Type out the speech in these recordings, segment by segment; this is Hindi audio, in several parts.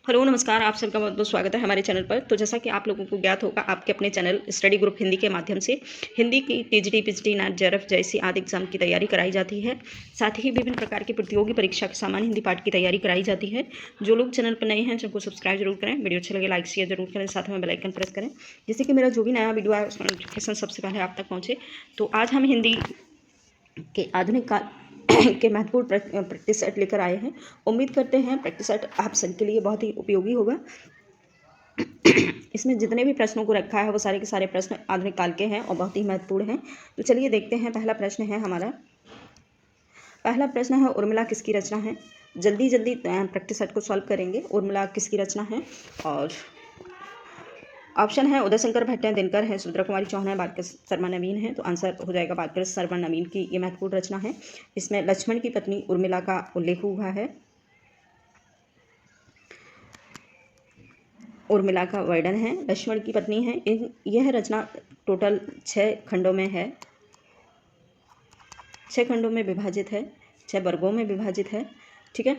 हेलो नमस्कार, आप सबका बहुत बहुत स्वागत है हमारे चैनल पर। तो जैसा कि आप लोगों को ज्ञात होगा, आपके अपने चैनल स्टडी ग्रुप हिंदी के माध्यम से हिंदी की टीजीटी, पीजीटी, नेट, जेआरएफ जैसी आदि एग्जाम की तैयारी कराई जाती है। साथ ही विभिन्न प्रकार की प्रतियोगी परीक्षा के सामान्य हिंदी पाठ की तैयारी कराई जाती है। जो लोग चैनल पर नए हैं उनको सब्सक्राइब जरूर करें, वीडियो अच्छे लगे लाइक शेयर जरूर करें, साथ में बेल आइकन प्रेस करें जिससे कि मेरा जो भी नया वीडियो आए उसका नोटिफिकेशन सबसे पहले आप तक पहुँचे। तो आज हम हिंदी के आधुनिक काल के महत्वपूर्ण प्रैक्टिस सेट लेकर आए हैं। उम्मीद करते हैं प्रैक्टिस सेट आप सबके लिए बहुत ही उपयोगी होगा। इसमें जितने भी प्रश्नों को रखा है वो सारे के सारे प्रश्न आधुनिक काल के हैं और बहुत ही महत्वपूर्ण हैं। तो चलिए देखते हैं। पहला प्रश्न है हमारा, पहला प्रश्न है उर्मिला किसकी रचना है। जल्दी जल्दी प्रैक्टिस सेट को सॉल्व करेंगे। उर्मिला किसकी रचना है? और ऑप्शन है उदय शंकर भट्ट हैं, दिनकर हैं, सुभद्रा कुमारी चौहान है, बालकृष्ण शर्मा नवीन है। तो आंसर हो जाएगा बालकृष्ण शर्मा नवीन की ये महत्वपूर्ण रचना है। इसमें लक्ष्मण की पत्नी उर्मिला का उल्लेख हुआ है। उर्मिला का वर्णन है, लक्ष्मण की पत्नी है। यह रचना टोटल 6 खंडों में है, 6 खंडों में विभाजित है, 6 वर्गों में विभाजित है। ठीक है,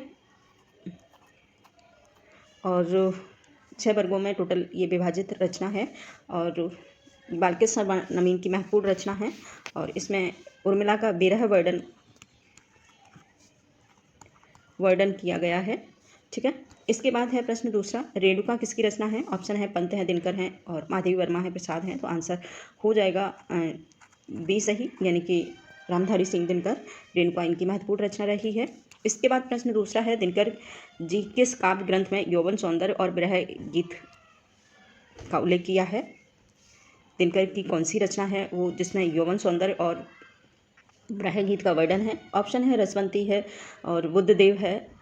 और 6 वर्गों में टोटल ये विभाजित रचना है और बालकृष्ण शर्मा नवीन की महत्वपूर्ण रचना है। और इसमें उर्मिला का विरह वर्णन किया गया है। ठीक है, इसके बाद है प्रश्न दूसरा, रेणुका किसकी रचना है। ऑप्शन है पंत हैं, दिनकर हैं और माधवी वर्मा है, प्रसाद हैं। तो आंसर हो जाएगा बी सही, यानी कि रामधारी सिंह दिनकर। रेणुका इनकी महत्वपूर्ण रचना रही है। इसके बाद प्रश्न दूसरा है, दिनकर जी किस काव्य ग्रंथ में यौवन सौंदर्य और विरह गीत का उल्लेख किया है। दिनकर की कौन सी रचना है वो जिसमें यौवन सौंदर्य और विरह गीत का वर्णन है। ऑप्शन है रसवंती है और बुद्धदेव है,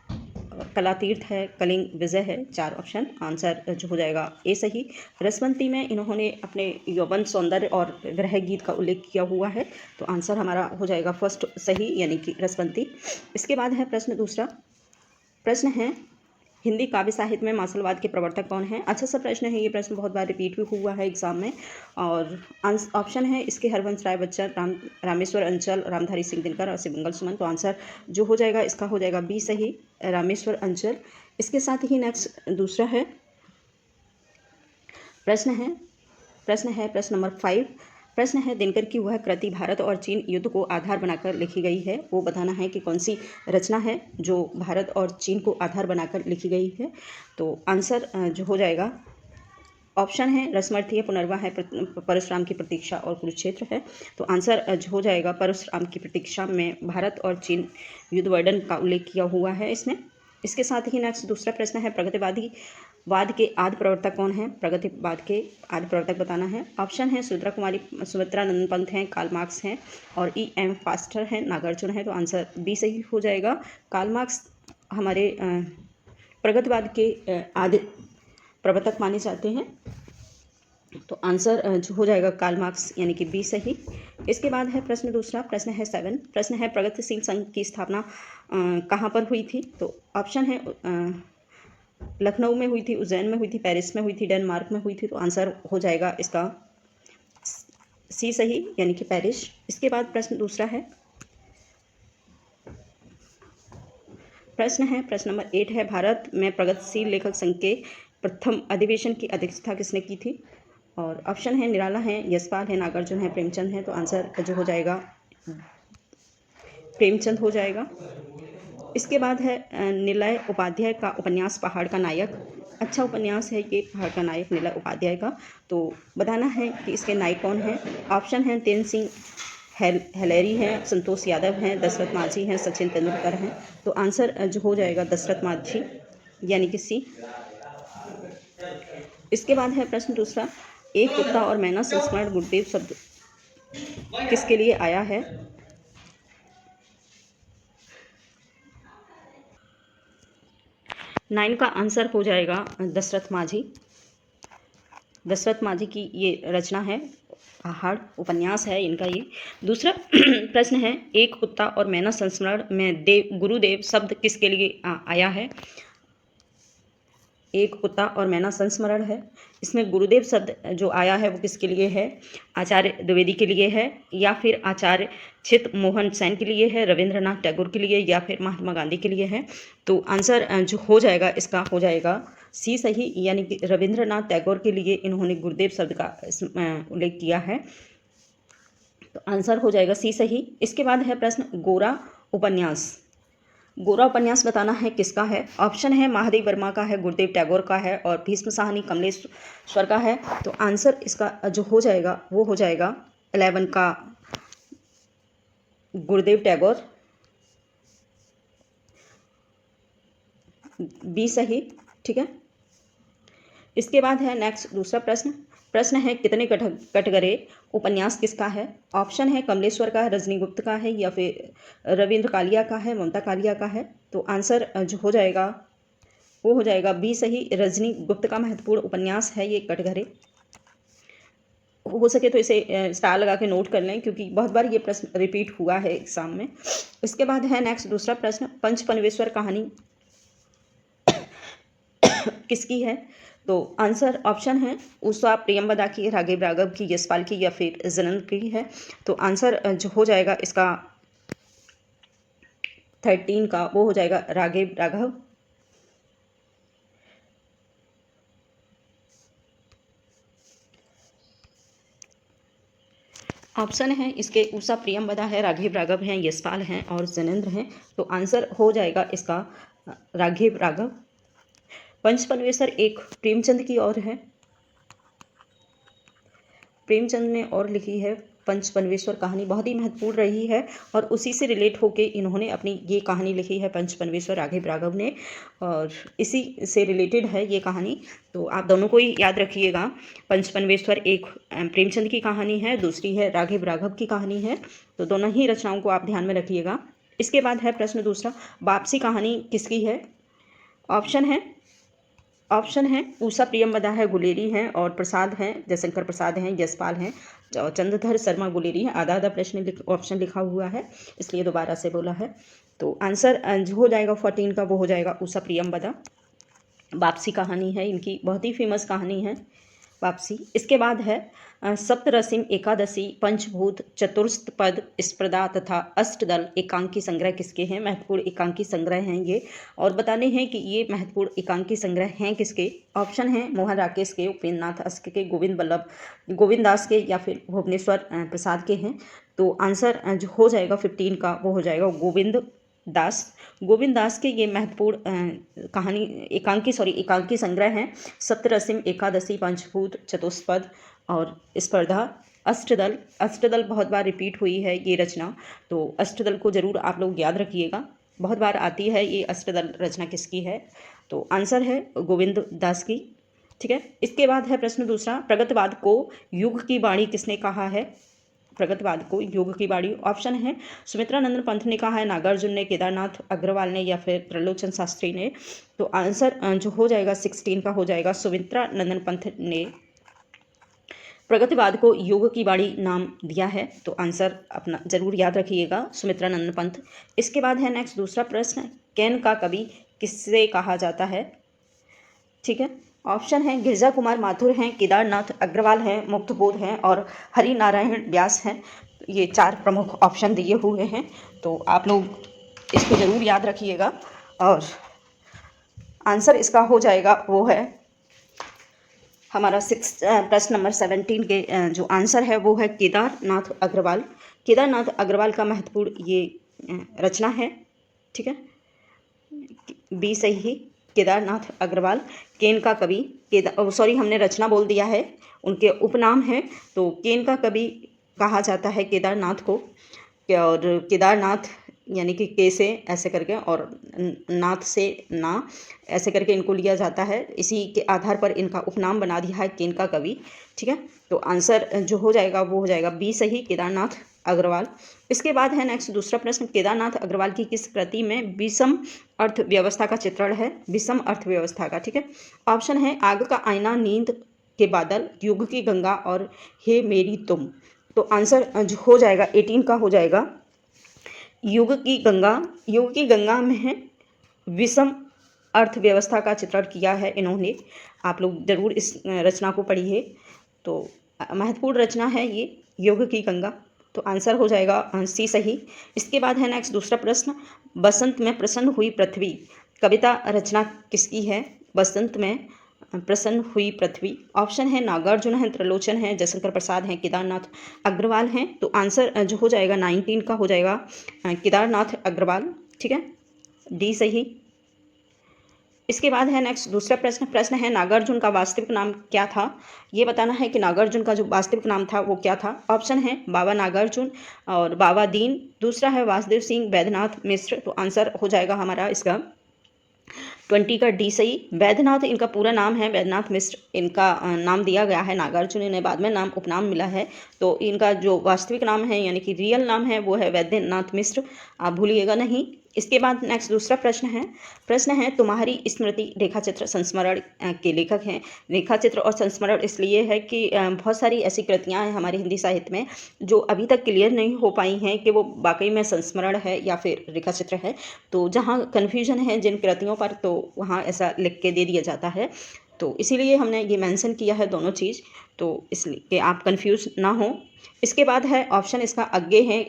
कलातीर्थ है, कलिंग विजय है। 4 ऑप्शन, आंसर जो हो जाएगा ए सही। रसवंती में इन्होंने अपने यौवन सौंदर्य और विरह गीत का उल्लेख किया हुआ है। तो आंसर हमारा हो जाएगा फर्स्ट सही, यानी कि रसवंती। इसके बाद है प्रश्न दूसरा, प्रश्न है हिंदी काव्य साहित्य में मार्शलवाद के प्रवर्तक कौन है। अच्छा सा प्रश्न है ये, प्रश्न बहुत बार रिपीट भी हुआ है एग्जाम में। और ऑप्शन है इसके हरवंश राय बच्चन, रामेश्वर अंचल, रामधारी सिंह दिनकर और शिवमंगल सुमन। तो आंसर जो हो जाएगा इसका हो जाएगा बी सही, रामेश्वर अंचल। इसके साथ ही नेक्स्ट दूसरा है प्रश्न नंबर 5। प्रश्न है दिनकर की वह कृति भारत और चीन युद्ध को आधार बनाकर लिखी गई है। वो बताना है कि कौन सी रचना है जो भारत और चीन को आधार बनाकर लिखी गई है। तो आंसर जो हो जाएगा, ऑप्शन है रसमर्थी है, पुनर्वा है, परशुराम की प्रतीक्षा और कुरुक्षेत्र है। तो आंसर जो हो जाएगा परशुराम की प्रतीक्षा में भारत और चीन युद्ध वर्णन का उल्लेख किया हुआ है इसमें। इसके साथ ही नेक्स्ट दूसरा प्रश्न है, प्रगतिवाद के आदि प्रवर्तक कौन है। प्रगतिवाद के आदि प्रवर्तक बताना है। ऑप्शन है सुभद्रा नंदन पंत हैं, कार्ल मार्क्स हैं और E.M. फास्टर हैं, नागार्जुन है। तो आंसर बी सही हो जाएगा। कार्ल मार्क्स हमारे प्रगतिवाद के आदि प्रवर्तक माने जाते हैं। तो आंसर जो हो जाएगा कार्ल मार्क्स, यानी कि बी सही। इसके बाद है प्रश्न दूसरा, प्रश्न है 7। प्रश्न है प्रगतिशील संघ की स्थापना कहाँ पर हुई थी। तो ऑप्शन है लखनऊ में हुई थी, उज्जैन में हुई थी, पेरिस में हुई थी, डेनमार्क में हुई थी। तो आंसर हो जाएगा इसका सी सही, यानी कि पेरिस। इसके बाद प्रश्न दूसरा है प्रश्न नंबर 8 है, भारत में प्रगतिशील लेखक संघ के प्रथम अधिवेशन की अध्यक्षता किसने की थी। और ऑप्शन है निराला है, यशपाल है, नागार्जुन है, प्रेमचंद है। तो आंसर जो हो जाएगा प्रेमचंद हो जाएगा। इसके बाद है निलय उपाध्याय का उपन्यास पहाड़ का नायक। अच्छा उपन्यास है ये पहाड़ का नायक निलय उपाध्याय का। तो बताना है कि इसके नायक कौन है। ऑप्शन है तेन सिंह हेलेरी हैं, संतोष यादव हैं, दशरथ माझी हैं, सचिन तेंदुलकर हैं। तो आंसर जो हो जाएगा दशरथ माझी, यानी कि सी। इसके बाद है प्रश्न दूसरा, एक कुत्ता और मैना संस्मरण गुरुदेव शब्द किसके लिए आया है। 9 का आंसर हो जाएगा दशरथ माझी। दशरथ माझी की ये रचना है, पहाड़ उपन्यास है इनका ये। दूसरा प्रश्न है, एक कुत्ता और मैना संस्मरण में गुरुदेव शब्द किसके लिए आया है। एक कुत्ता और मैना संस्मरण है, इसमें गुरुदेव शब्द जो आया है वो किसके लिए है। आचार्य द्विवेदी के लिए है, या फिर आचार्य चित्त मोहन सेन के लिए है, रविंद्रनाथ टैगोर के लिए, या फिर महात्मा गांधी के लिए है। तो आंसर जो हो जाएगा इसका हो जाएगा सी सही, यानी कि रविंद्रनाथ टैगोर के लिए इन्होंने गुरुदेव शब्द का उल्लेख किया है। तो आंसर हो जाएगा सी सही। इसके बाद है प्रश्न गोरा उपन्यास। गोरा उपन्यास बताना है किसका है। ऑप्शन है महादेव वर्मा का है, गुरुदेव टैगोर का है और भीष्म साहनी कमलेश्वर का है। तो आंसर इसका जो हो जाएगा वो हो जाएगा 11 का गुरुदेव टैगोर, बी सही। ठीक है, इसके बाद है नेक्स्ट दूसरा प्रश्न। प्रश्न है कितने कटघरे उपन्यास किसका है। ऑप्शन है कमलेश्वर का है, रजनी गुप्त का है या फिर रविंद्र कालिया का है, ममता कालिया का है। तो आंसर जो हो जाएगा वो हो जाएगा बी सही, रजनी गुप्त का महत्वपूर्ण उपन्यास है ये कटघरे। हो सके तो इसे स्टार लगा के नोट कर लें क्योंकि बहुत बार ये प्रश्न रिपीट हुआ है एग्जाम में। इसके बाद है नेक्स्ट दूसरा प्रश्न, पंचपनवेश्वर कहानी किसकी है। तो आंसर ऑप्शन है उषा प्रियंवदा की, राघव राघव की, यशपाल की या फिर जनन की है। तो आंसर जो हो जाएगा इसका 13 का वो हो जाएगा राघव राघव। ऑप्शन है इसके उषा प्रियंवदा है, राघव राघव हैं, यशपाल हैं और जनेंद्र हैं। तो आंसर हो जाएगा इसका राघव राघव। पंचपनवेश्वर एक प्रेमचंद की और है, प्रेमचंद ने और लिखी है पंचपनवेश्वर कहानी, बहुत ही महत्वपूर्ण रही है और उसी से रिलेट होके इन्होंने अपनी ये कहानी लिखी है पंचपनवेश्वर, राघव राघव ने, और इसी से रिलेटेड है ये कहानी। तो आप दोनों को ही याद रखिएगा, पंचपनवेश्वर एक प्रेमचंद की कहानी है, दूसरी है राघव राघव की कहानी है। तो दोनों ही रचनाओं को आप ध्यान में रखिएगा। इसके बाद है प्रश्न दूसरा, वापसी कहानी किसकी है। ऑप्शन है उषा प्रियंवदा है, गुलेरी हैं और प्रसाद हैं, जयशंकर प्रसाद हैं, यशपाल हैं, चंद्रधर शर्मा गुलेरी हैं। आधा आधा प्रश्न ऑप्शन लिखा हुआ है इसलिए दोबारा से बोला है। तो आंसर जो हो जाएगा 14 का वो हो जाएगा उषा प्रियंवदा। वापसी कहानी है इनकी, बहुत ही फेमस कहानी है वापसी। इसके बाद है सप्तरसिम एकादशी, पंचभूत, चतुर्थ स्पर्धा तथा अष्टदल एकांकी संग्रह किसके हैं। महत्वपूर्ण एकांकी संग्रह हैं ये, और बताने हैं कि ये महत्वपूर्ण एकांकी संग्रह हैं किसके। ऑप्शन है मोहन राकेश के, उपेंद्र नाथ अस्क के, गोविंद दास के या फिर भुवनेश्वर प्रसाद के हैं। तो आंसर जो हो जाएगा 15 का वो हो जाएगा गोविंद दास के ये महत्वपूर्ण कहानी एकांकी संग्रह हैं। सप्तरसिम एकादशी, पंचभूत, चतुष्पद और स्पर्धा। अष्टदल बहुत बार रिपीट हुई है ये रचना, तो अष्टदल को जरूर आप लोग याद रखिएगा, बहुत बार आती है ये अष्टदल रचना किसकी है। तो आंसर है गोविंद दास की। ठीक है, इसके बाद है प्रश्न दूसरा, प्रगतवाद को युग की वाणी किसने कहा है। प्रगतवाद को युग की वाणी। ऑप्शन है सुमित्रा नंदन पंथ ने कहा है, नागार्जुन ने, केदारनाथ अग्रवाल ने या फिर त्रिलोचन शास्त्री ने। तो आंसर जो हो जाएगा 16 का हो जाएगा सुमित्रा नंदन पंथ ने प्रगतिवाद को युग की वाणी नाम दिया है। तो आंसर अपना जरूर याद रखिएगा, सुमित्रा नंदन पंथ। इसके बाद है नेक्स्ट दूसरा प्रश्न, कैन का कवि किससे कहा जाता है। ठीक है, ऑप्शन है गिरजा कुमार माथुर हैं, केदारनाथ अग्रवाल हैं, मुक्तबोध हैं और हरि नारायण व्यास हैं। ये 4 प्रमुख ऑप्शन दिए हुए हैं, तो आप लोग इसको ज़रूर याद रखिएगा। और आंसर इसका हो जाएगा वो है हमारा प्रश्न नंबर 17 के जो आंसर है वो है केदारनाथ अग्रवाल। केदारनाथ अग्रवाल का महत्वपूर्ण ये रचना है। ठीक है, बी सही, केदारनाथ अग्रवाल। केन का कवि हमने रचना बोल दिया है, उनके उपनाम हैं। तो केन का कवि कहा जाता है केदारनाथ को, और केदारनाथ यानी कि के से ऐसे करके और नाथ से ना ऐसे करके इनको लिया जाता है, इसी के आधार पर इनका उपनाम बना दिया है केन का कवि। ठीक है, तो आंसर जो हो जाएगा वो हो जाएगा बी सही, केदारनाथ अग्रवाल। इसके बाद है नेक्स्ट दूसरा प्रश्न, केदारनाथ अग्रवाल की किस कृति में विषम अर्थव्यवस्था का चित्रण है। विषम अर्थव्यवस्था का। ठीक है, ऑप्शन है आग का आईना, नींद के बादल, युग की गंगा और हे मेरी तुम। तो आंसर जो हो जाएगा 18 का हो जाएगा युग की गंगा में है विषम अर्थव्यवस्था का चित्रण किया है इन्होंने। आप लोग जरूर इस रचना को पढ़िए, तो महत्वपूर्ण रचना है ये युग की गंगा। तो आंसर हो जाएगा सी सही। इसके बाद है नेक्स्ट दूसरा प्रश्न, बसंत में प्रसन्न हुई पृथ्वी कविता रचना किसकी है। बसंत में प्रसन्न हुई पृथ्वी। ऑप्शन है नागार्जुन है, त्रिलोचन है, जयशंकर प्रसाद हैं, केदारनाथ अग्रवाल हैं। तो आंसर जो हो जाएगा 19 का हो जाएगा केदारनाथ अग्रवाल। ठीक है, डी सही। इसके बाद है नेक्स्ट दूसरा प्रश्न है नागार्जुन का वास्तविक नाम क्या था। ये बताना है कि नागार्जुन का जो वास्तविक नाम था वो क्या था। ऑप्शन है बाबा नागार्जुन और बाबा दीन, दूसरा है वासुदेव सिंह बैद्यनाथ मिश्र। तो आंसर हो जाएगा हमारा इसका 20 का डी सही। वैद्यनाथ इनका पूरा नाम है, वैद्यनाथ मिश्र इनका नाम दिया गया है। नागार्जुन इन्हें बाद में नाम उपनाम मिला है। तो इनका जो वास्तविक नाम है यानी कि रियल नाम है वो है वैद्यनाथ मिश्र, आप भूलिएगा नहीं। इसके बाद नेक्स्ट दूसरा प्रश्न है तुम्हारी स्मृति रेखाचित्र संस्मरण के लेखक हैं। रेखाचित्र और संस्मरण इसलिए है कि बहुत सारी ऐसी कृतियाँ हैं हमारे हिंदी साहित्य में जो अभी तक क्लियर नहीं हो पाई हैं कि वो वाकई में संस्मरण है या फिर रेखाचित्र है। तो जहाँ कन्फ्यूजन है जिन कृतियों पर तो वहाँ ऐसा लिख के दे दिया जाता है। तो इसीलिए हमने ये मेंशन किया है दोनों चीज़, तो इसलिए कि आप कंफ्यूज ना हो। इसके बाद है ऑप्शन इसका आगे है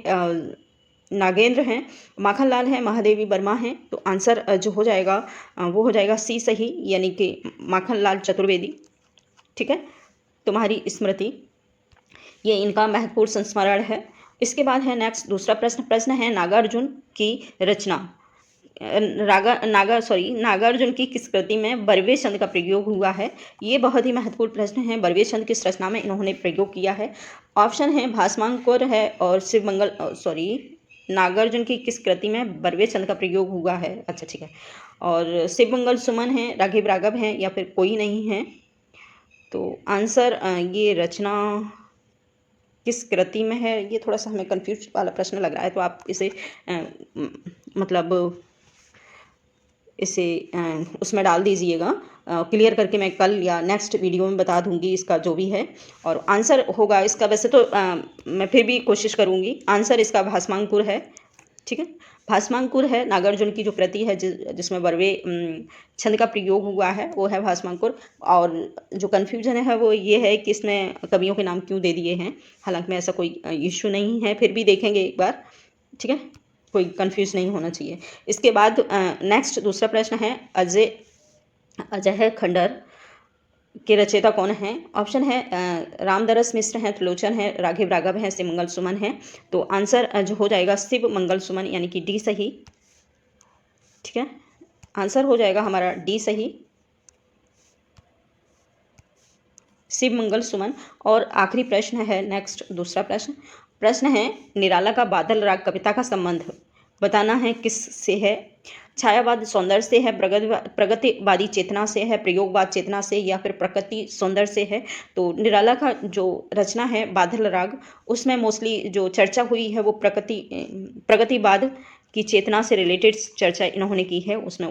नागेंद्र हैं, माखनलाल हैं, महादेवी वर्मा हैं। तो आंसर जो हो जाएगा वो हो जाएगा सी सही, यानी कि माखनलाल चतुर्वेदी। ठीक है, तुम्हारी स्मृति ये इनका महत्वपूर्ण संस्मरण है। इसके बाद है नेक्स्ट दूसरा प्रश्न है नागार्जुन की रचना नागार्जुन की किस कृति में बरवे छंद का प्रयोग हुआ है। ये बहुत ही महत्वपूर्ण प्रश्न है। बरवे छंद किस रचना में इन्होंने प्रयोग किया है। ऑप्शन है भास्मांकुर है और शिवमंगल नागार्जुन की किस कृति में बरवे छंद का प्रयोग हुआ है। अच्छा ठीक है, और शिवमंगल सुमन है, राघव राघव हैं या फिर कोई नहीं है। तो आंसर ये रचना किस कृति में है, ये थोड़ा सा हमें कंफ्यूज वाला प्रश्न लग रहा है। तो आप इसे मतलब इसे उसमें डाल दीजिएगा, क्लियर करके मैं कल या नेक्स्ट वीडियो में बता दूंगी इसका जो भी है। और आंसर होगा इसका, वैसे तो मैं फिर भी कोशिश करूंगी। आंसर इसका भास्मांकुर है। ठीक है, भास्मांकुर है नागार्जुन की जो कृति है जिसमें बरवे छंद का प्रयोग हुआ है वो है भास्मांकुर। और जो कन्फ्यूजन है वो ये है कि इसमें कवियों के नाम क्यों दे दिए हैं। हालांकि में ऐसा कोई इश्यू नहीं है, फिर भी देखेंगे एक बार। ठीक है, कोई कंफ्यूज नहीं होना चाहिए। इसके बाद नेक्स्ट दूसरा प्रश्न है अजय खंडर के रचयिता कौन हैं। ऑप्शन है रामदरस मिश्र हैं, त्रिलोचन है, राघव राघव हैं, शिव मंगल सुमन हैं। तो आंसर जो हो जाएगा शिव मंगल सुमन, यानी कि डी सही। ठीक है, आंसर हो जाएगा हमारा डी सही, शिव मंगल सुमन। और आखिरी प्रश्न है नेक्स्ट दूसरा प्रश्न है निराला का बादल राग कविता का संबंध बताना है किस से है। छायावाद सौंदर्य से है, प्रगतिवादी चेतना से है, प्रयोगवाद चेतना से, या फिर प्रकृति सौंदर्य से है। तो निराला का जो रचना है बादल राग, उसमें मोस्टली जो चर्चा हुई है वो प्रगतिवाद की चेतना से रिलेटेड चर्चा इन्होंने की है। उसमें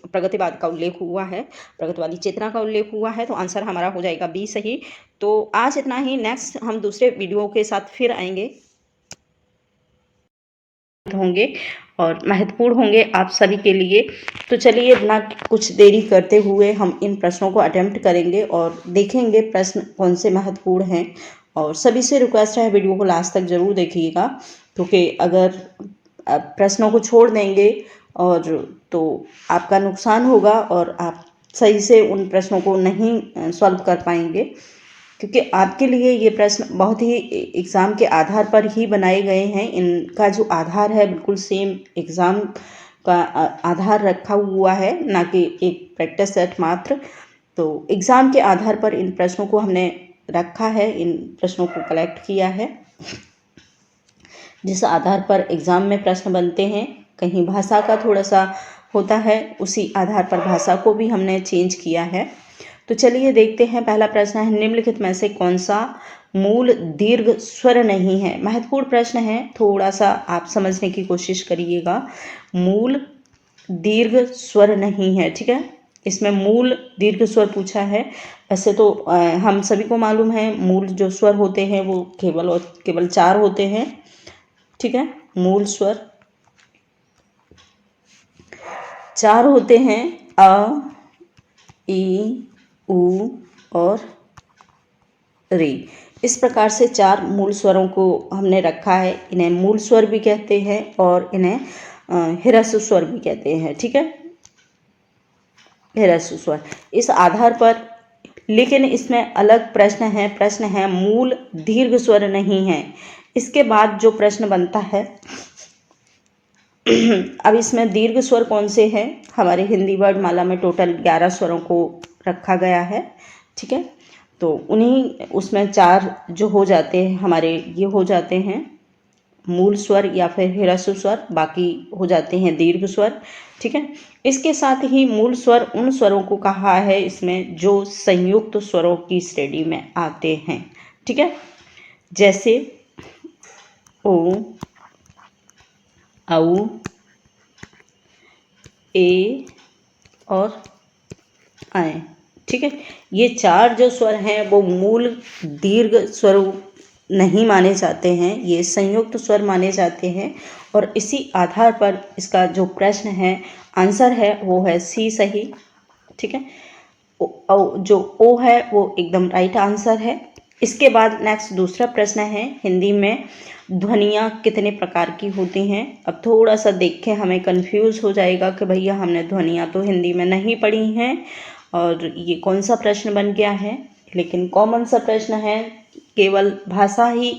प्रगतिवाद का उल्लेख हुआ है, प्रगतिवादी चेतना का उल्लेख हुआ है। तो आंसर हमारा हो जाएगा बी सही। तो आज इतना ही, नेक्स्ट हम दूसरे वीडियो के साथ फिर आएंगे होंगे और महत्वपूर्ण होंगे आप सभी के लिए। तो चलिए बिना कुछ देरी करते हुए हम इन प्रश्नों को अटेम्प्ट करेंगे और देखेंगे प्रश्न कौन से महत्वपूर्ण हैं। और सभी से रिक्वेस्ट है वीडियो को लास्ट तक ज़रूर देखिएगा, क्योंकि अगर प्रश्नों को छोड़ देंगे और तो आपका नुकसान होगा और आप सही से उन प्रश्नों को नहीं सॉल्व कर पाएंगे, क्योंकि आपके लिए ये प्रश्न बहुत ही एग्ज़ाम के आधार पर ही बनाए गए हैं। इनका जो आधार है बिल्कुल सेम एग्ज़ाम का आधार रखा हुआ है, ना कि एक प्रैक्टिस सेट मात्र। तो एग्ज़ाम के आधार पर इन प्रश्नों को हमने रखा है, इन प्रश्नों को कलेक्ट किया है, जिस आधार पर एग्ज़ाम में प्रश्न बनते हैं। कहीं भाषा का थोड़ा सा होता है, उसी आधार पर भाषा को भी हमने चेंज किया है। तो चलिए देखते हैं। पहला प्रश्न है निम्नलिखित में से कौन सा मूल दीर्घ स्वर नहीं है। महत्वपूर्ण प्रश्न है, थोड़ा सा आप समझने की कोशिश करिएगा। मूल दीर्घ स्वर नहीं है, ठीक है, इसमें मूल दीर्घ स्वर पूछा है। वैसे तो हम सभी को मालूम है मूल जो स्वर होते हैं वो केवल 4 होते हैं। ठीक है, मूल स्वर 4 होते हैं, अ, ई, उ और रे। इस प्रकार से 4 मूल स्वरों को हमने रखा है। इन्हें मूल स्वर भी कहते हैं और इन्हें ह्रस्व स्वर भी कहते हैं। ठीक है, ह्रस्व स्वर। इस आधार पर, लेकिन इसमें अलग प्रश्न है मूल दीर्घ स्वर नहीं है। इसके बाद जो प्रश्न बनता है अब इसमें दीर्घ स्वर कौन से हैं? हमारे हिंदी वर्णमाला में टोटल 11 स्वरों को रखा गया है, ठीक है। तो उन्हीं उसमें 4 जो हो जाते हैं हमारे, ये हो जाते हैं मूल स्वर या फिर ह्रस्व स्वर, बाकी हो जाते हैं दीर्घ स्वर, ठीक है। इसके साथ ही मूल स्वर उन स्वरों को कहा है इसमें जो संयुक्त स्वरों की श्रेणी में आते हैं, ठीक है। जैसे ओ, औ, ए और ऐ, ठीक है। ये 4 जो स्वर हैं वो मूल दीर्घ स्वर नहीं माने जाते हैं, ये संयुक्त स्वर माने जाते हैं। और इसी आधार पर इसका जो प्रश्न है, आंसर है, वो है सी सही, ठीक है। जो ओ है वो एकदम राइट आंसर है। इसके बाद नेक्स्ट दूसरा प्रश्न है, हिंदी में ध्वनियाँ कितने प्रकार की होती हैं? अब थोड़ा सा देख के हमें कंफ्यूज हो जाएगा कि भैया हमने ध्वनियाँ तो हिंदी में नहीं पढ़ी हैं और ये कौन सा प्रश्न बन गया है। लेकिन कॉमन सा प्रश्न है, केवल भाषा ही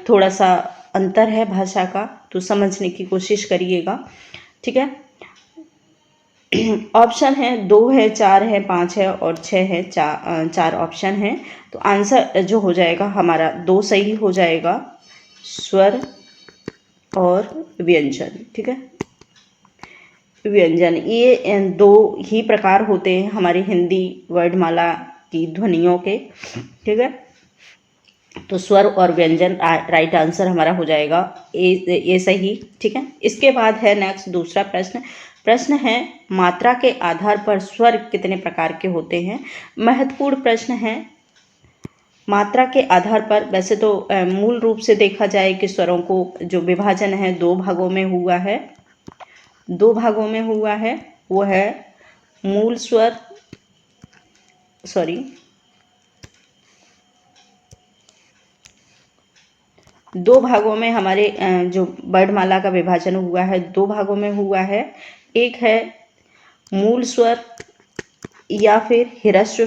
थोड़ा सा अंतर है भाषा का, तो समझने की कोशिश करिएगा, ठीक है। ऑप्शन है 2 है, 4 है, 5 है और 6 है। 4 ऑप्शन है, तो आंसर जो हो जाएगा हमारा 2 सही हो जाएगा, स्वर और व्यंजन, ठीक है। व्यंजन, ये 2 ही प्रकार होते हैं हमारी हिंदी वर्णमाला की ध्वनियों के, ठीक है। तो स्वर और व्यंजन राइट आंसर हमारा हो जाएगा ये सही, ठीक है। इसके बाद है नेक्स्ट दूसरा प्रश्न है मात्रा के आधार पर स्वर कितने प्रकार के होते हैं? महत्वपूर्ण प्रश्न है। मात्रा के आधार पर, वैसे तो मूल रूप से देखा जाए कि स्वरों को जो विभाजन है 2 भागों में हुआ है, 2 भागों में हुआ है। वो है मूल स्वर, सॉरी, 2 भागों में हमारे जो वर्णमाला का विभाजन हुआ है 2 भागों में हुआ है। एक है मूल स्वर या फिर ह्रस्व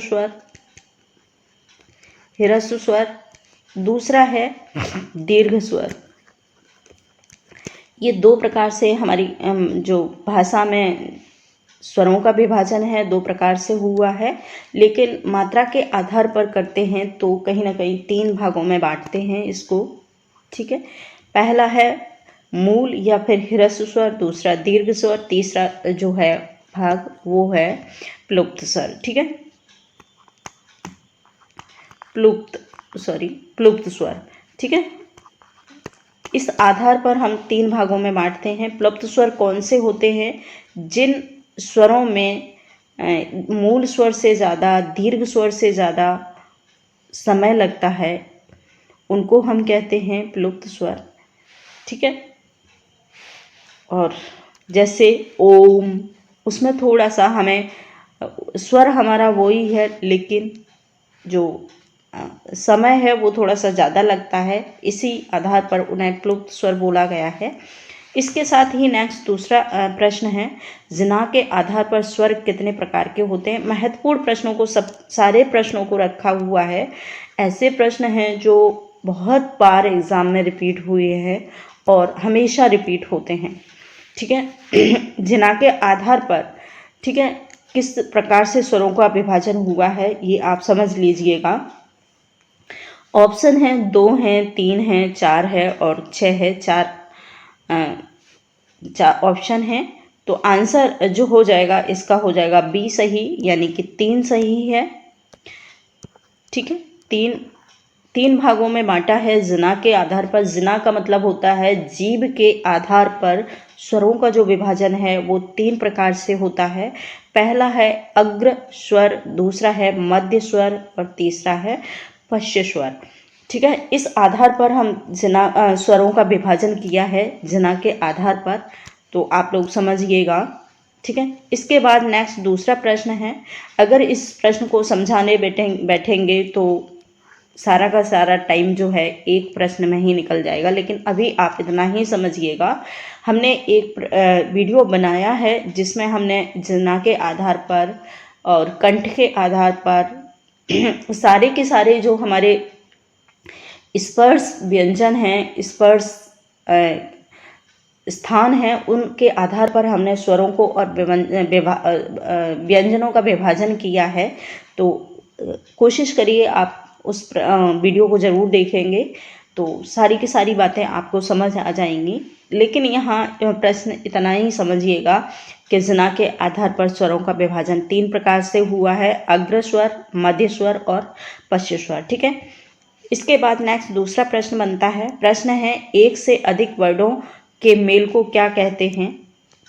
स्वर, दूसरा है दीर्घ स्वर। ये 2 प्रकार से हमारी जो भाषा में स्वरों का विभाजन है 2 प्रकार से हुआ है, लेकिन मात्रा के आधार पर करते हैं तो कहीं ना कहीं 3 भागों में बांटते हैं इसको, ठीक है। पहला है मूल या फिर ह्रस्व स्वर, दूसरा दीर्घ स्वर, तीसरा जो है भाग वो है प्लुप्त स्वर, ठीक है। प्लुप्त स्वर, ठीक है। इस आधार पर हम 3 भागों में बांटते हैं। प्लुप्त स्वर कौन से होते हैं? जिन स्वरों में मूल स्वर से ज़्यादा, दीर्घ स्वर से ज़्यादा समय लगता है उनको हम कहते हैं प्लुप्त स्वर, ठीक है। और जैसे ओम, उसमें थोड़ा सा हमें स्वर हमारा वही है, लेकिन जो समय है वो थोड़ा सा ज़्यादा लगता है, इसी आधार पर उन्हें प्लुप्त स्वर बोला गया है। इसके साथ ही नेक्स्ट दूसरा प्रश्न है जिना के आधार पर स्वर कितने प्रकार के होते हैं? महत्वपूर्ण प्रश्नों को, सारे प्रश्नों को रखा हुआ है। ऐसे प्रश्न हैं जो बहुत बार एग्ज़ाम में रिपीट हुए हैं और हमेशा रिपीट होते हैं, ठीक है। जिना के आधार पर, ठीक है, किस प्रकार से स्वरों का विभाजन हुआ है ये आप समझ लीजिएगा। ऑप्शन है 2 हैं, 3 हैं, 4 है और 6 है। 4 ऑप्शन हैं, तो आंसर जो हो जाएगा इसका हो जाएगा बी सही, यानी कि 3 सही है, ठीक है। 3 भागों में बांटा है जिना के आधार पर। जिना का मतलब होता है जीभ के आधार पर स्वरों का जो विभाजन है वो 3 प्रकार से होता है। पहला है अग्र स्वर, दूसरा है मध्य स्वर और तीसरा है पश्च स्वर, ठीक है। इस आधार पर हम जिना स्वरों का विभाजन किया है जिना के आधार पर, तो आप लोग समझिएगा, ठीक है। इसके बाद नेक्स्ट दूसरा प्रश्न है, अगर इस प्रश्न को समझाने बैठेंगे तो सारा का सारा टाइम जो है एक प्रश्न में ही निकल जाएगा। लेकिन अभी आप इतना ही समझिएगा, हमने एक वीडियो बनाया है जिसमें हमने जना के आधार पर और कंठ के आधार पर सारे के सारे जो हमारे स्पर्श व्यंजन हैं, स्पर्श स्थान हैं, उनके आधार पर हमने स्वरों को और व्यंजनों का विभाजन किया है। तो कोशिश करिए आप उस वीडियो को ज़रूर देखेंगे तो सारी की सारी बातें आपको समझ आ जाएंगी। लेकिन यहाँ प्रश्न इतना ही समझिएगा कि जना के आधार पर स्वरों का विभाजन 3 प्रकार से हुआ है, अग्र स्वर, मध्य स्वर और पश्च स्वर। ठीक है, इसके बाद नेक्स्ट दूसरा प्रश्न बनता है। प्रश्न है, एक से अधिक वर्डों के मेल को क्या कहते हैं।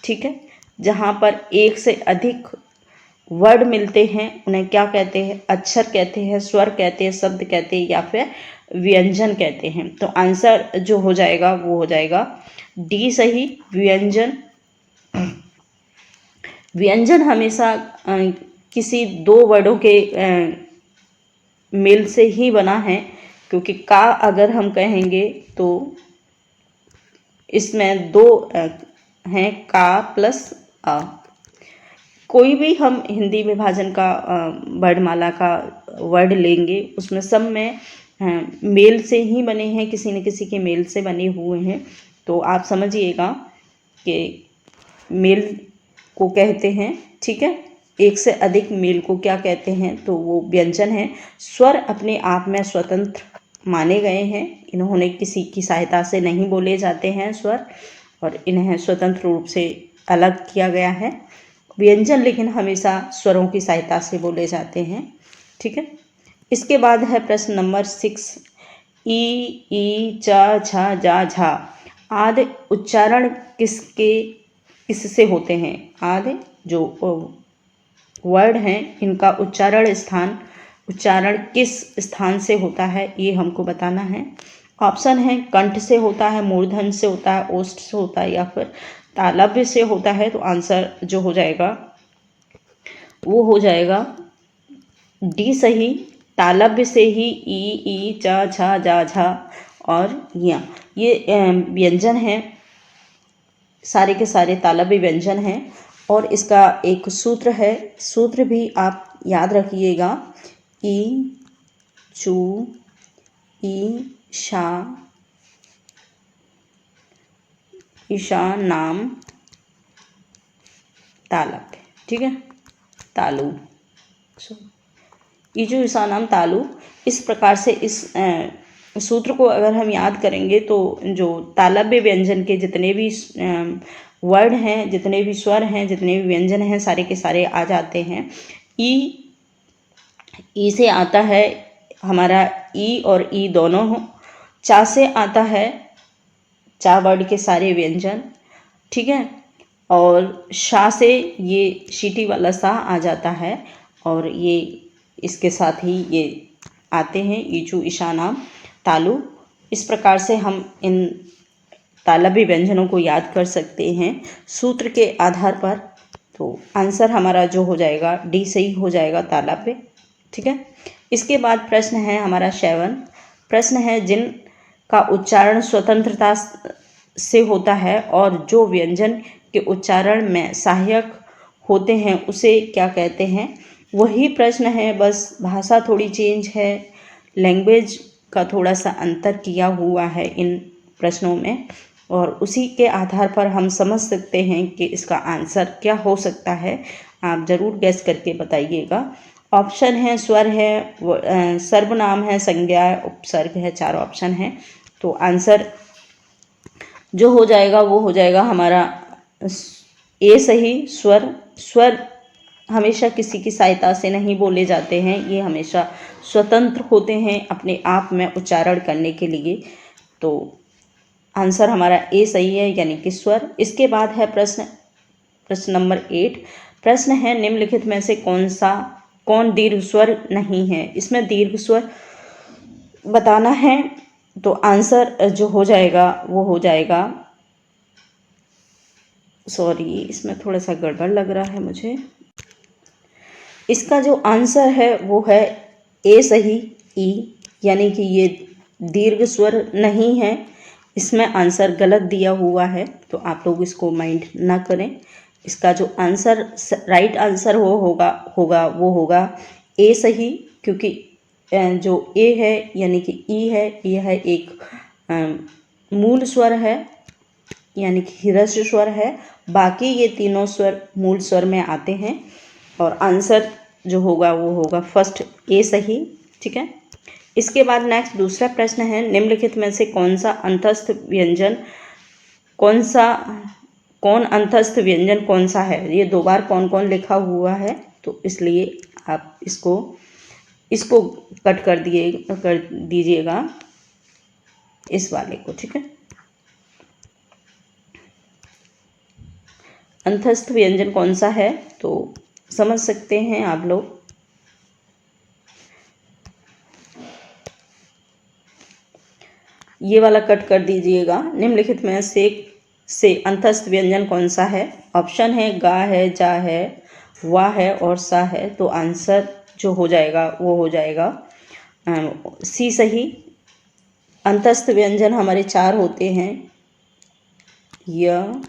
ठीक है, जहाँ पर एक से अधिक वर्ड मिलते हैं उन्हें क्या कहते हैं, अक्षर कहते हैं, स्वर कहते हैं, शब्द कहते हैं या फिर व्यंजन कहते हैं। तो आंसर जो हो जाएगा वो हो जाएगा डी सही, व्यंजन। व्यंजन हमेशा किसी 2 वर्डों के मेल से ही बना है, क्योंकि का अगर हम कहेंगे तो इसमें 2 हैं, का प्लस आ। कोई भी हम हिंदी विभाजन का वर्णमाला का वर्ड लेंगे उसमें सब में मेल से ही बने हैं, किसी न किसी के मेल से बने हुए हैं। तो आप समझिएगा कि मेल को कहते हैं। ठीक है, एक से अधिक मेल को क्या कहते हैं, तो वो व्यंजन है। स्वर अपने आप में स्वतंत्र माने गए हैं, इन्होंने किसी की सहायता से नहीं बोले जाते हैं स्वर, और इन्हें स्वतंत्र रूप से अलग किया गया है। व्यंजन लेकिन हमेशा स्वरों की सहायता से बोले जाते हैं। ठीक है, इसके बाद है प्रश्न नंबर 6, ई चा छा जा झा आदि उच्चारण किससे होते हैं। आदि जो वर्ड हैं इनका उच्चारण किस स्थान से होता है, ये हमको बताना है। ऑप्शन है, कंठ से होता है, मूर्धन से होता है, ओष्ठ से होता है या फिर तालव्य से होता है। तो आंसर जो हो जाएगा वो हो जाएगा डी सही, तालव्य से ही ई चा छा जा झा और या ये व्यंजन हैं, सारे के सारे तालव्य व्यंजन हैं। और इसका एक सूत्र है, सूत्र भी आप याद रखिएगा, ई चू ई शा ईशा नाम तालव्य। ठीक है, तालु, ईजु ईशा नाम तालु। इस प्रकार से इस सूत्र को अगर हम याद करेंगे तो जो तालव्य व्यंजन के जितने भी वर्ड हैं, जितने भी स्वर हैं, जितने भी व्यंजन हैं, सारे के सारे आ जाते हैं। ई से आता है हमारा ई और ई दोनों हो। चा से आता है चा वर्ड के सारे व्यंजन। ठीक है, और शा से ये शीटी वाला सा आ जाता है, और ये इसके साथ ही ये आते हैं ईचू ईशा नाम तालु। इस प्रकार से हम इन तालव्य व्यंजनों को याद कर सकते हैं सूत्र के आधार पर। तो आंसर हमारा जो हो जाएगा डी सही हो जाएगा, तालव्य। ठीक है, इसके बाद प्रश्न है हमारा 7। प्रश्न है, जिनका उच्चारण स्वतंत्रता से होता है और जो व्यंजन के उच्चारण में सहायक होते हैं उसे क्या कहते हैं। वही प्रश्न है, बस भाषा थोड़ी चेंज है, लैंग्वेज का थोड़ा सा अंतर किया हुआ है इन प्रश्नों में, और उसी के आधार पर हम समझ सकते हैं कि इसका आंसर क्या हो सकता है। आप ज़रूर गैस करके बताइएगा। ऑप्शन है, स्वर है, सर्वनाम है, संज्ञा है, उपसर्ग है, 4 ऑप्शन है। तो आंसर जो हो जाएगा वो हो जाएगा हमारा ए सही, स्वर हमेशा किसी की सहायता से नहीं बोले जाते हैं, ये हमेशा स्वतंत्र होते हैं अपने आप में उच्चारण करने के लिए। तो आंसर हमारा ए सही है, यानी कि स्वर। इसके बाद है प्रश्न नंबर 8। प्रश्न है, निम्नलिखित में से कौन दीर्घ स्वर नहीं है। इसमें दीर्घ स्वर बताना है। तो आंसर जो हो जाएगा वो हो जाएगा, सॉरी इसमें थोड़ा सा गड़बड़ लग रहा है मुझे। इसका जो आंसर है वो है ए सही, ई, यानी कि ये दीर्घ स्वर नहीं है, इसमें आंसर गलत दिया हुआ है, तो आप लोग इसको माइंड ना करें। इसका जो आंसर राइट आंसर वो होगा ए सही, क्योंकि जो ए है यानी कि ई है, ये है एक मूल स्वर है, यानी कि ह्रस्व स्वर है। बाकी ये तीनों स्वर मूल स्वर में आते हैं और आंसर जो होगा वो होगा फर्स्ट ए सही। ठीक है, इसके बाद नेक्स्ट दूसरा प्रश्न है, निम्नलिखित में से कौन अंतस्थ व्यंजन कौन सा है। ये दो बार कौन कौन लिखा हुआ है, तो इसलिए आप इसको कट कर दीजिएगा इस वाले को। ठीक है, अंतस्थ व्यंजन कौन सा है तो समझ सकते हैं आप लोग। ये वाला कट कर दीजिएगा। निम्नलिखित में से अंतस्थ व्यंजन कौन सा है। ऑप्शन है गा है, जा है, वाह है और सा है। तो आंसर जो हो जाएगा वो हो जाएगा सी सही। अंतस्थ व्यंजन हमारे चार होते हैं, य,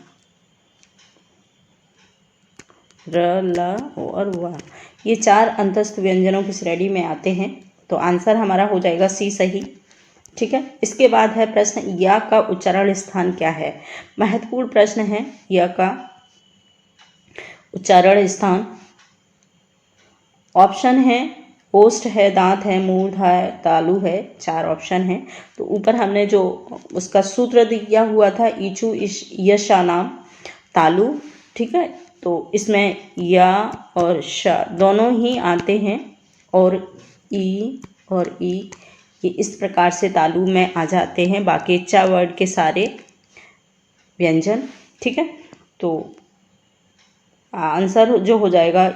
र, ल और व। ये चार अंतस्थ व्यंजनों की श्रेणी में आते हैं, तो आंसर हमारा हो जाएगा सी सही। ठीक है, इसके बाद है प्रश्न, या का उच्चारण स्थान क्या है। महत्वपूर्ण प्रश्न है, या का उच्चारण स्थान। ऑप्शन है ओष्ठ है, दांत है, मूर्ध है, तालु है। चार ऑप्शन है। तो ऊपर हमने जो उसका सूत्र दिया हुआ था, ईचु यशा नाम तालु। ठीक है, तो इसमें या और श दोनों ही आते हैं, और ई और ई ये इस प्रकार से तालु में आ जाते हैं, बाकी चा वर्ड के सारे व्यंजन। ठीक है, तो आंसर जो हो जाएगा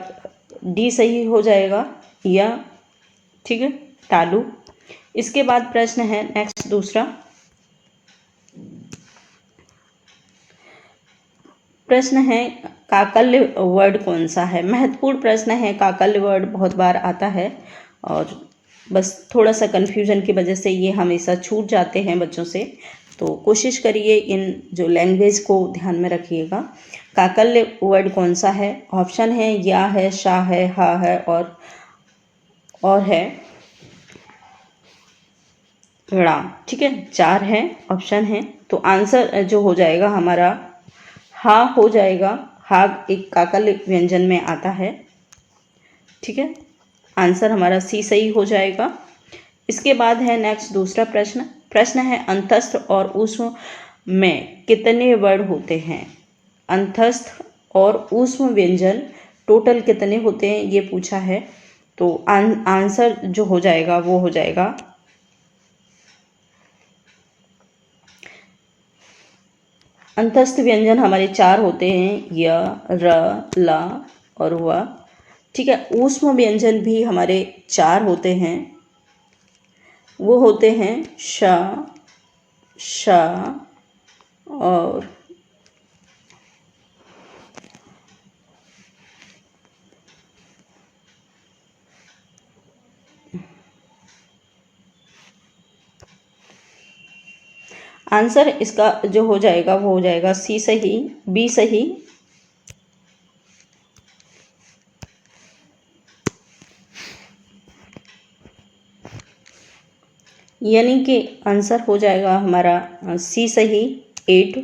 डी सही हो जाएगा, या। ठीक है, तालु। इसके बाद प्रश्न है नेक्स्ट दूसरा प्रश्न है, काकल्य वर्ड कौन सा है। महत्वपूर्ण प्रश्न है, काकल्य वर्ड बहुत बार आता है और बस थोड़ा सा कन्फ्यूजन की वजह से ये हमेशा छूट जाते हैं बच्चों से। तो कोशिश करिए इन जो लैंग्वेज को ध्यान में रखिएगा। काकल्य वर्ड कौन सा है। ऑप्शन है या है, शा है, हा है और है ड़ा। ठीक है, चार हैं ऑप्शन हैं, तो आंसर जो हो जाएगा हमारा हा हो जाएगा। हा एक काकल्य व्यंजन में आता है। ठीक है, आंसर हमारा सी सही हो जाएगा। इसके बाद है नेक्स्ट दूसरा प्रश्न है, अंतस्थ और ऊष्म में कितने वर्ड होते हैं। अंतस्थ और ऊष्म व्यंजन टोटल कितने होते हैं ये पूछा है, तो आंसर जो हो जाएगा वो हो जाएगा अंतस्थ व्यंजन हमारे चार होते हैं, य, र, ला और व। ठीक है, ऊष्म व्यंजन भी हमारे चार होते हैं, वो होते हैं श, श और आंसर इसका जो हो जाएगा वो हो जाएगा सी सही, बी सही। यानी कि आंसर हो जाएगा हमारा सी सही 8।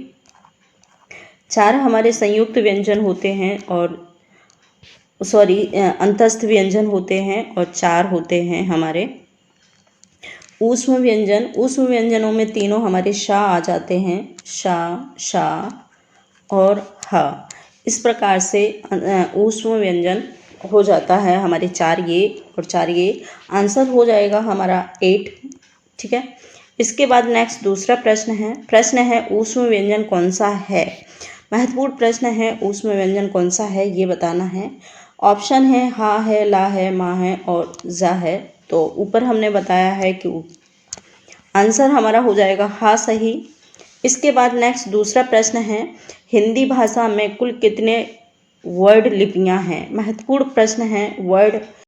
चार हमारे संयुक्त व्यंजन होते हैं और अंतस्थ व्यंजन होते हैं, और चार होते हैं हमारे ऊष्म व्यंजन। ऊष्म व्यंजनों में तीनों हमारे शा आ जाते हैं, शा, शा और ह। इस प्रकार से ऊष्म व्यंजन हो जाता है हमारे चार ये और चार ये। आंसर हो जाएगा हमारा 8। ठीक है, इसके बाद नेक्स्ट दूसरा प्रश्न है ऊष्म व्यंजन कौन सा है। महत्वपूर्ण प्रश्न है, ऊष्म व्यंजन कौन सा है ये बताना है। ऑप्शन है हा है, ला है, मा है और जा है। तो ऊपर हमने बताया है कि आंसर हमारा हो जाएगा हा सही। इसके बाद नेक्स्ट दूसरा प्रश्न है, हिंदी भाषा में कुल कितने वर्ड लिपियां हैं। महत्वपूर्ण प्रश्न है, वर्ड